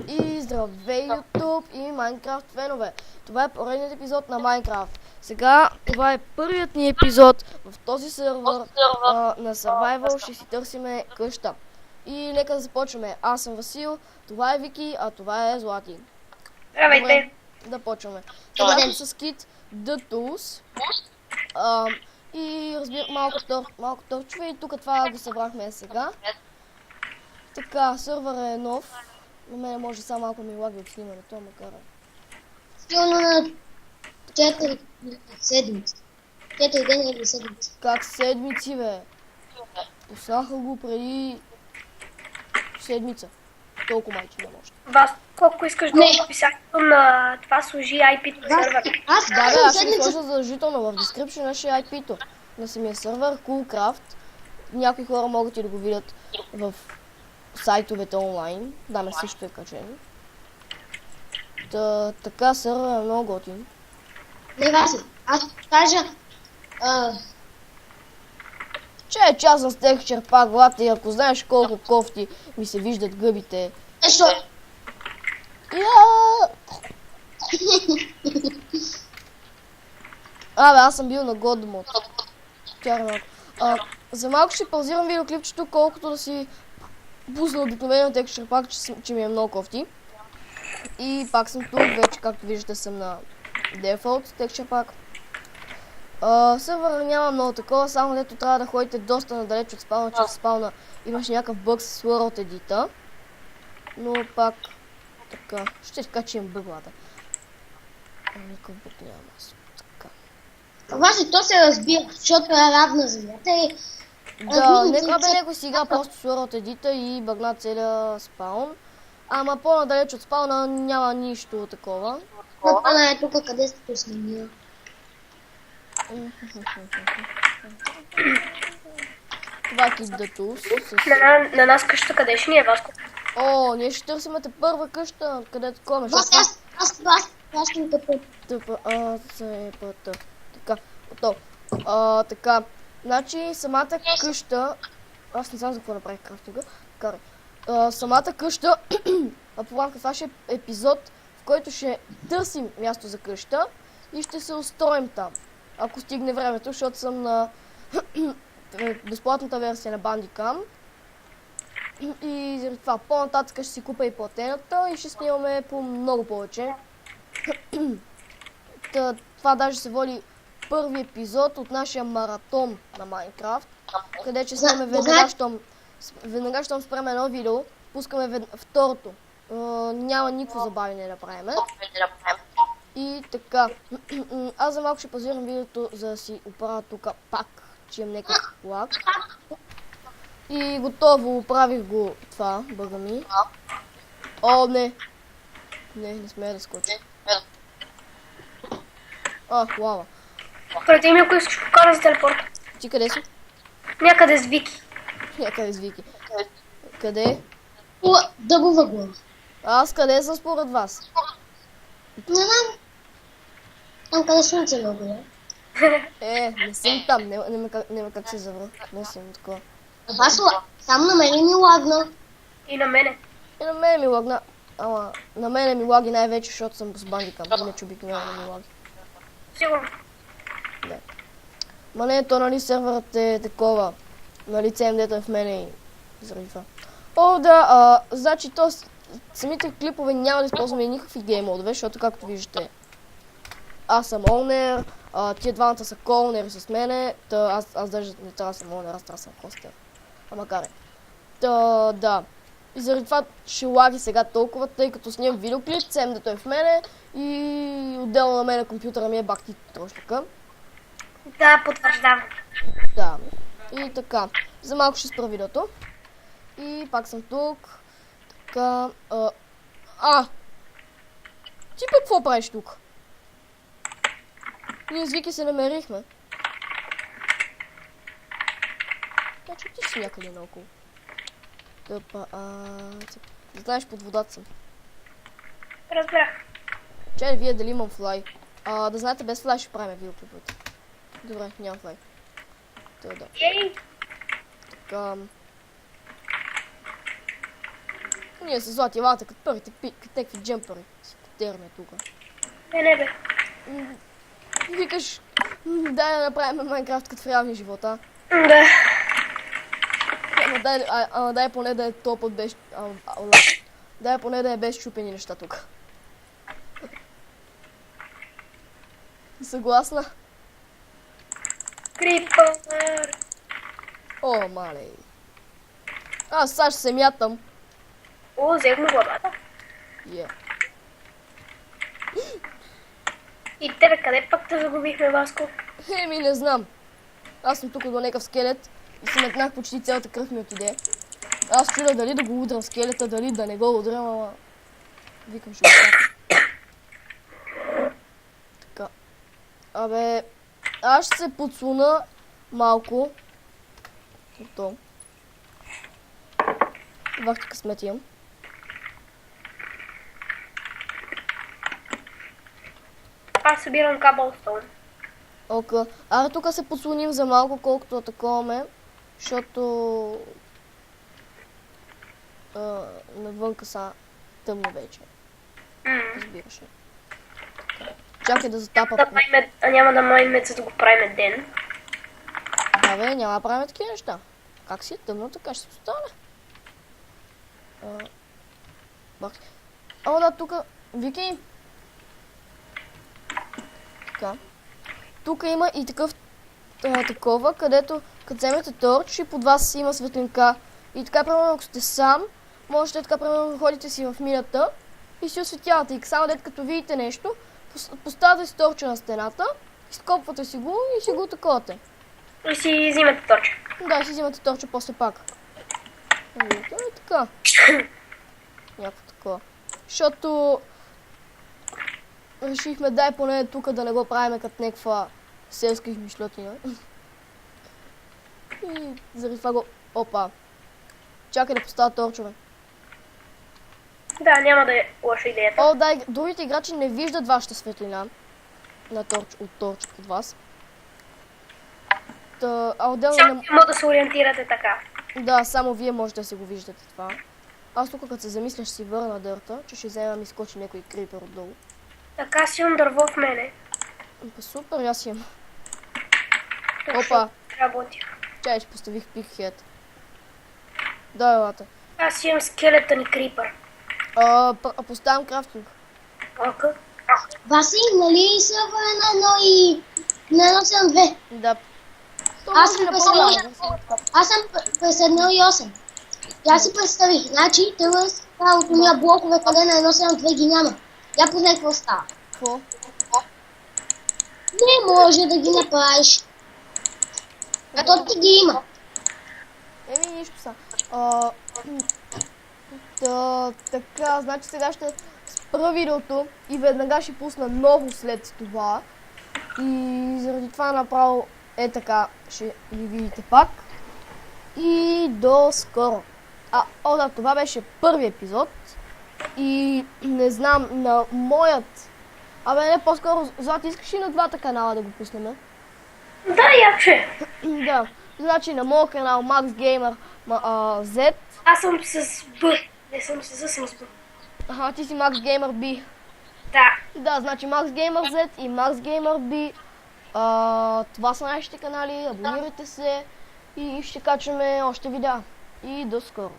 И здравей YouTube и Майнкрафт фенове! Това е поредният епизод на Майнкрафт. Сега това е първият ни епизод в този сервер на Survival. Ще си търсиме къща. И нека да започваме. Аз съм Васил, това е Вики, а това е Злати. Здравейте! Да почваме. Това е с кит The Tools. И разбира малко търчове и тук това го събрахме сега. Така, сервер е нов. На мен може само малко ми лаги от снимането, макар. Силно на 4 седмици. 4 дена или седмици. Как седмици, бе? Пуснаха го преди седмица. Толкова майче не може. Вас, колко искаш да описанието на това служи IP-то сервер? Аз ще сложа задължително в description ще IP-то на самия сервер, Coolcraft. Някои хора могат и да го видят в сайтовете онлайн. Даме също е качено. Така сервер е много готин. Не, Васи, аз кажа... Че е част с тех черпак, глата, и ако знаеш колко кофти ми се виждат гъбите. Защо? Абе, аз съм бил на God Mode. За малко ще паузирам видеоклипчето, колкото да си пусна обикновено текстчер пак, че ми е много кофти. И пак съм тук, вече както виждате съм на Default текстчер пак. Сервера няма много такова, само дето трябва да ходите доста надалеч от спауна, че в спауна имаш някакъв бъг с World Edit. Но пак така, ще качим бъглата. Никакъв бъг няма аз. Така. Васи, то се разбира, защото е равна земята и... Да, някой си игра просто с World Edit и бъгна целия спаун. Ама по-надалеч от спауна няма нищо такова. Това е тук, къде сте снимия. Това е Kit The Tools. На нас къща къде ще ни е, Васко? О, ние ще търсимате първа къща, където комеш. Аз ще тъпа. Така, готово. Така, значи самата къща... Аз не знам за какво направих крафтинга. Самата къща, предполагам това ще е епизод, в който ще търсим място за къща и ще се устроим там. Ако стигне времето, защото съм на безплатната версия на Bandicam. И заради това по-нататък ще си купа и платената и ще снимаме по много повече. Това даже се води първи епизод от нашия маратон на Майнкрафт, къде че снимаме веднага, щом спрем едно видео, пускаме второто. Няма никакво забавяне да правим. И така, аз за малко ще паузирам видеото, за да си оправя тук пак, че имам някакъв лак. И готово, оправих го това, бъга ми. О, не! Не смея да скоча. Лава. Преди ми, ако искаш покара за телепорт. Ти къде си? Някъде с Вики. Някъде с Вики. Къде? Дъбова глава. Аз къде съм според вас? Не знам. Там къде слънце много е. Не съм там, няма как се завра. Не съм такова. Само на мене ми лагна. И на мене. И на мене ми лагна. Ама на мене ми лаги най-вече, защото съм с Bandicam. Иначе обикновено ми лаги. Сигурно. Да. Ма не, то нали серверът е такова. Нали CMD-то е в мене и заради това. Значи то самите клипове няма да използваме никакви геймодове, защото както виждате аз съм олнер, тия двамата са колнери с мене, аз даже не трябва да съм олнер, аз трябва да съм хостер. Макар е. Да. И заради това ще лаги сега толкова, тъй като снимам видеоклип, CMD-то е в мене и отделно на мене компютъра ми е бахти трошника. Да, потвърждавам. Да. И така. За малко ще спра видеото. И пак съм тук. Така. Ти пък какво правиш тук? Ние с Вики се намерихме. Значи ти си някъде наоколо. Знаеш, под водата съм. Разбрах. Чай, вие дали имам флай. Да знаете, без флай ще правим видеоклипът. Добре, нямам флай. Да. Ей! Така. Ние с Злати Лата, като първите някакви джемпери. Си потерне тук. Не, бе. Викаш, дай да направим Майнкрафт като в реалния живот, а? Да. Ама дай поне да е топът без... Дай поне да е без чупени неща тук. Съгласна? Крипър. О, малей. Аз сега ще се мятам. О, взех му главата. Yeah. И тебе къде пък те загубихме, Васко? Еми, не знам. Аз съм тук до някакъв скелет и си метнах почти цялата кръв ми отиде. Аз чудя дали да го удрям скелета, дали да не го удрям, ама... Викам, ще го правя. Така. Абе, аз ще се подсуна малко. Ето. Вахти късмет имам. Аз събирам каблстоун. Ока. Аре, тук се подслоним за малко, колкото атакуваме, защото навънка са тъмно вече. Разбираш ли. Чакай да затапа. Няма да майме, за да го правим ден. Да, бе, няма да правим такива неща. Как си е тъмно, така ще се остане. О, да, тук, Вики. Така. Тук има и такова, където като вземете торч и под вас има светлинка. И така, примерно, ако сте сам, можете така, примерно, ходите си в мината и си осветявате. И само дет като видите нещо, поставяте си торча на стената, изкопвате си го и си го таковате. И си взимате торча. Да, си взимате торча после пак. Видите ли така? Някакво такова. Защото решихме дай поне тук да не го правим като някаква селска измишлотина. И заради това го... Опа. Чакай да поставя торчове. Да, няма да е лоша идеята. О, дай, другите играчи не виждат вашата светлина на от торч под вас. Отделно Само може да се ориентирате така. Да, само вие можете да си го виждате това. Аз тук като се замисля ще си върна дърта, че ще взема да ми скочи някой крипер отдолу. Така си имам дърво в мене. Супер, аз имам. Точно Опа. работя. Чай, ще поставих пикхед. Да, елата. Аз имам скелетън и крипър. Поставям крафтинг. Ока. Васи, нали сървър е на 1 и на 1.7.2? Да. Аз съм през 1.8. И аз си представих, значи от уния блокове, къде на 1.7.2 ги няма. Я познай какво става. Какво? Не може да ги направиш. А то ти ги има. Еми, нищо са. Така, значи сега ще спра видеото и веднага ще пусна ново след това. И заради това направо е така, ще ви видите пак. И до скоро. Да, това беше първи епизод. И не знам, на моят... не, по-скоро, Злати, искаш ли на двата канала да го пуснем? Да, яче. Да, значи на моят канал Max Gamer Z. Аз съм с Б. Не съм с съм с Б. Ти си Max Gamer B. Да. Да, значи Max Gamer Z и Max Gamer B. Това са нашите канали, абонирайте се и ще качваме още видеа. И до скоро.